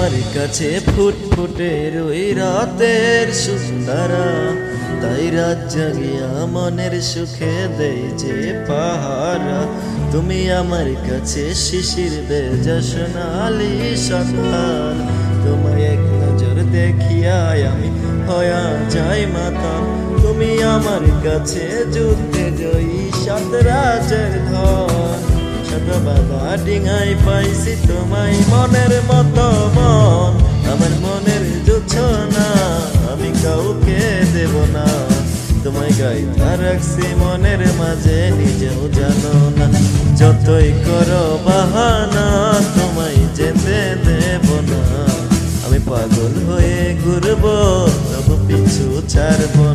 আমার কাছে ফুটফুটে ওই রাতের সুন্দরা, তাই রাত জাগিয়া মনের সুখে দেই যে পাহারা। তুমি আমার কাছে শিশির বেজা সোনালি সকাল, তোমায় এক নজর দেখিয়াই আমি হয়া যাই মাতাল। তুমি আমার কাছে যুদ্ধে জয়ী সাত রাজের ধন, শত বাধা ডিঙাই পাইছি তোমায় মনের মতো মন। আমার মনের জোছনা আমি কাউকে দেব না, তোমায় গাইতা রাখছি মনের মাঝে নিজেও জানো না। যতই করো বাহানা তোমায় যেতে দেব না, আমি পাগল হয়ে ঘুরবো তবু পিছু ছাড়বো